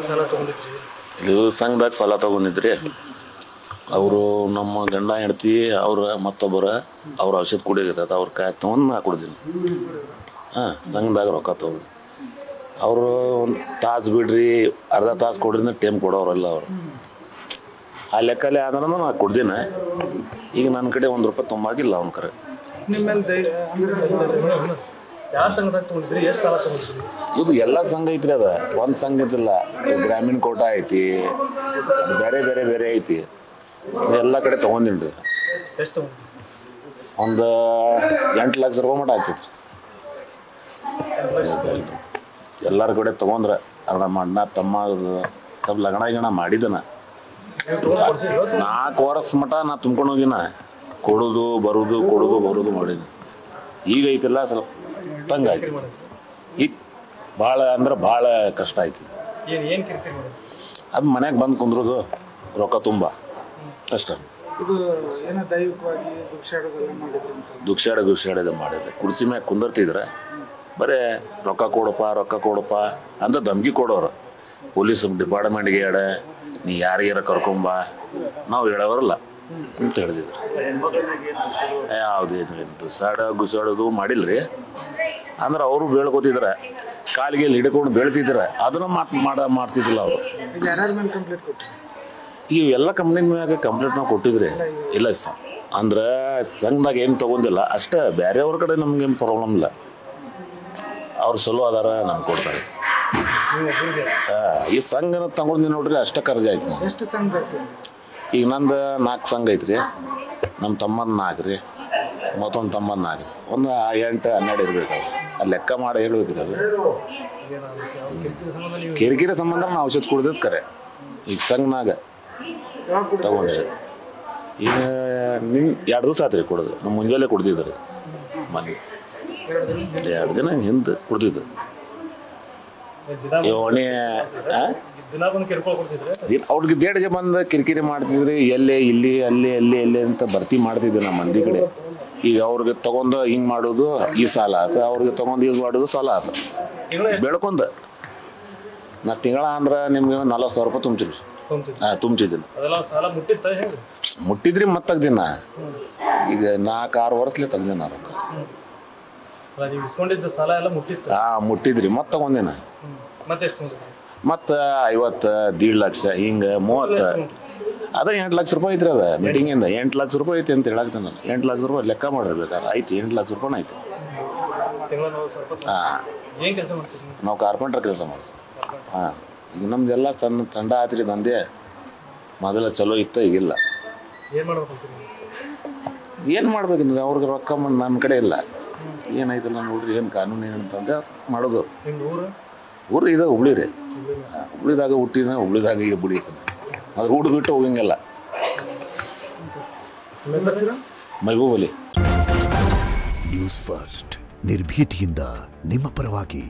ಸಾಲ ತೊಗೊಂಡಿದ್ರಿ? ಇದು ಸಂಘದಾಗ ಸಾಲ ತೊಗೊಂಡಿದ್ರಿ. ಅವರು ನಮ್ಮ ಗಂಡ ಹೆಂಡ್ತಿ ಅವ್ರ ಮತ್ತೊಬ್ಬರ ಅವ್ರ ಔಷಧ ಕುಡಿಯೋದು ಅವ್ರ ಕಾಯಿ ತೊಗೊಂಡು ನಾ ಕುಡ್ದೀನಿ. ಸಂಘದಾಗ ರೊಕ್ಕ ತೊಗೊಂಡು ಅವರು ಒಂದು ತಾಸು ಬಿಡ್ರಿ ಅರ್ಧ ತಾಸು ಕೊಡ್ರಿ ಟೈಮ್ ಕೊಡೋರಲ್ಲ ಅವರು. ಆ ಲೆಕ್ಕಲ್ಲೇ ಆದ್ರೂ ನಾ ಕುಡ್ದೀನಿ. ಈಗ ನನ್ನ ಕಡೆ ₹1 ತುಂಬಾಗಿಲ್ಲ ಅವ್ನ ಕರೆ. ಯಾವ ಸಂಘದಾಗ ತೊಗೊಂಡಿದ್ರಿ? ಎಷ್ಟು ಸಾಲ ತೊಗೊಂಡಿದ್ರಿ? ಇದು ಎಲ್ಲ ಸಂಘ ಐತ್ರಿ. ಅದ ಒಂದು ಸಂಘ ಐತಿಲ್ಲ, ಗ್ರಾಮೀಣ ಕೋಟ ಐತಿ, ಬೇರೆ ಬೇರೆ ಬೇರೆ ಐತಿ. ಎಲ್ಲ ಕಡೆ ತೊಗೊಂಡಿನಿ ರೀ. ಎಷ್ಟು? ಒಂದು 8 ಲಕ್ಷ ರೂಪಾಯಿ ಮಟ್ಟ ಆಗ್ತಿತ್ತು. ಎಲ್ಲರ ಕಡೆ ತೊಗೊಂಡ್ರೆ ಅಣ್ಣ ತಮ್ಮ ಸ್ವಲ್ಪ ಲಗಣ ಗಿಣ ಮಾಡಿದನ. 4 ವರ್ಷ ಮಟ್ಟ ನಾ ತುಂಬ್ಕೊಂಡು ಹೋಗಿನ, ಕೊಡೋದು ಬರೋದು ಮಾಡಿದ್ನಿ. ಈಗ ಐತಿಲ್ಲ ಸ್ವಲ್ಪ ತಂಗ ಆಯ್ತು. ಈಗ ಭಾಳ ಅಂದ್ರೆ ಭಾಳ ಕಷ್ಟ ಆಯ್ತು. ಅದು ಮನ್ಯಾಗ ಬಂದು ಕುಂದ್ರೋದು ರೊಕ್ಕ ತುಂಬ ಅಷ್ಟ. ದುಕ್ಷಾಡೋದು ಮಾಡಿದ್ರೆ ಕುರ್ಚಿ ಮ್ಯಾಗ ಕುಂದರ್ತಿದ್ರೆ ಬರೇ ರೊಕ್ಕ ಕೊಡಪ್ಪ ಅಂತ ಧಮ್ಕಿ ಕೊಡೋರು. ಪೊಲೀಸ್ ಡಿಪಾರ್ಟ್ಮೆಂಟ್ಗೆ ಹೇಳ, ನೀ ಯಾರಿಗಾರ ಕರ್ಕೊಂಬ, ನಾವು ಹೇಳೋರಲ್ಲ ಅಂತ ಹೇಳಿದ್ರು. ಯಾವುದೇನು ಗುಸಾಡೋದು ಮಾಡಿಲ್ರಿ. ಅಂದ್ರೆ ಅವರು ಬೇಳ್ಕೊತಿದ್ರೆ ಕಾಲಿಗೆ ಹಿಡ್ಕೊಂಡು ಬೆಳ್ತಿದ್ರೆ ಅದನ್ನ ಮಾಡ್ತಿದ್ದಿಲ್ಲ ಅವರು. ಈಗ ಎಲ್ಲ ಕಂಪ್ನಿ ಮ್ಯಾಗ ಕಂಪ್ಲೇಂಟ್ ನಾವು ಕೊಟ್ಟಿದ್ರಿ. ಇಲ್ಲ ಸರ್, ಅಂದ್ರೆ ಸಂಘದಾಗ ಏನು ತೊಗೊಂಡಿಲ್ಲ ಅಷ್ಟೇ. ಬೇರೆಯವ್ರ ಕಡೆ ನಮ್ಗೇನು ಪ್ರಾಬ್ಲಮ್ ಇಲ್ಲ. ಅವ್ರು ಚಲೋ ಅದಾರ ನಮ್ಗೆ ಕೊಡ್ತಾರೆ. ಈ ಸಂಘನ ತಗೊಂಡು ನೋಡ್ರಿ ಅಷ್ಟೇ ಖರ್ಚು ಆಯ್ತು. ಈಗ ನಂದು 4 ಸಂಘ ಐತ್ರಿ. ನಮ್ಮ ತಮ್ಮನ 4 ರೀ, ಮತ್ತೊಂದು ತಮ್ಮನ 4, ಒಂದು 8-12 ಇರ್ಬೇಕು. ಅದು ಲೆಕ್ಕ ಮಾಡಿ ಹೇಳ್ಬೇಕ್ರಿ. ಅದು ಕಿರಿಕಿರಿ ಸಂಬಂಧ ನಾವು ಔಷಧ ಕುಡ್ದಿದ್ದು ಕರೆ. ಈಗ ಸಂಘನಾಗ ತಗೊಂಡ್ರಿ. ಈಗ 2 ದಿವಸ ಆತ್ರಿ ಕುಡ್ದು. ನಮ್ಮ ಮುಂಜಾನೆ ಕುಡ್ದಿದ್ರಿ. ಮನೆ 2 ದಿನ ಹಿಂದೆ ಕುಡ್ದಿದ್ದು. ಅವ್ರಿಗೆ ದೇಡ್ಗೆ ಬಂದು ಕಿರಿಕಿರಿ ಮಾಡ್ತಿದ್ರಿ. ಎಲ್ಲೇ ಇಲ್ಲಿ ಅಲ್ಲಿ ಅಂತ ಭರ್ತಿ ಮಾಡ್ತಿದ್ವಿ ನಮ್ಮ ಮಂದಿ ಕಡೆ. ಈಗ ಅವ್ರಿಗೆ ತಗೊಂಡು ಹಿಂಗೆ ಮಾಡೋದು ಈ ಸಾಲ ಆತ, ಅವ್ರಿಗೆ ತಗೊಂಡು ಯೂಸ್ ಮಾಡೋದು ಸಾಲ ಆತ. ಬೆಳ್ಕೊಂಡ ನಾ ತಿಂಗಳ ಅಂದ್ರೆ ನಿಮ್ಗೆ 40,000 ರೂಪಾಯಿ ತುಂಬ್ತಿದ್ದೀನಿ. ಮುಟ್ಟಿದ್ರಿ ಮತ್ತೆ ತೆಗ್ದಿನ. ಈಗ 4-6 ವರ್ಷಲೇ ತೆಗ್ದಿನ ರೊಕ್ಕ. ಮುಟ್ಟಿದ್ರಿ ಮತ್ತೆ ತಗೊಂಡಿನ. ಮತ್ತೆ 50, 1.5 ಲಕ್ಷ, ಹಿಂಗೆ 30. ಅದ 8 ಲಕ್ಷ ರೂಪಾಯಿ ಐತ್ರಿ. ಅದ ಮೀಟಿಂಗಿಂದ 8 ಲಕ್ಷ ರೂಪಾಯಿ ಐತಿ ಅಂತ ಹೇಳಾಕ್ತೇನೆ ನಾನು. 8 ಲಕ್ಷ ರೂಪಾಯಿ ಲೆಕ್ಕ ಮಾಡಿರ್ಬೇಕಾದ್ರೆ ಐತಿ. 8 ಲಕ್ಷ ರೂಪಾಯಿ ಐತಿ. ನಾವು ಕಾರ್ಪೆಂಟರ್ ಕೆಲಸ ಮಾಡ್ತೀವಿ. ಈಗ ನಮ್ದೆಲ್ಲ ತಂಡ ಆತ್ರಿ. ನಂದೇ ಮೊದಲ ಚಲೋ ಇತ್ತು, ಈಗಿಲ್ಲ. ಏನು ಮಾಡ್ಬೇಕಂದ್ರೆ ಅವ್ರಿಗೆ ರೊಕ್ಕ ನನ್ನ ಕಡೆ ಇಲ್ಲ. ಏನಾಯ್ತಲ್ಲ ನೋಡ್ರಿ, ಏನು ಕಾನೂನು ಏನಂತಂದೆ ಮಾಡೋದು. ಊರು ಇದೆ ಹುಬ್ಳಿ ರೀ. ಹುಬ್ಳಿದಾಗ ಹುಟ್ಟಿದ, ಹುಬ್ಳಿದಾಗ ಈಗ ಬಿಡೀತಾನೆ. ಅದ್ರ ಊಟ ಬಿಟ್ಟು ಹೋಗಂಗಿಲ್ಲ. ಮೈಬೂಬ್ ಅಲಿ. ನ್ಯೂಸ್ ಫಸ್ಟ್, ನಿರ್ಭೀತಿಯಿಂದ ನಿಮ್ಮ ಪರವಾಗಿ.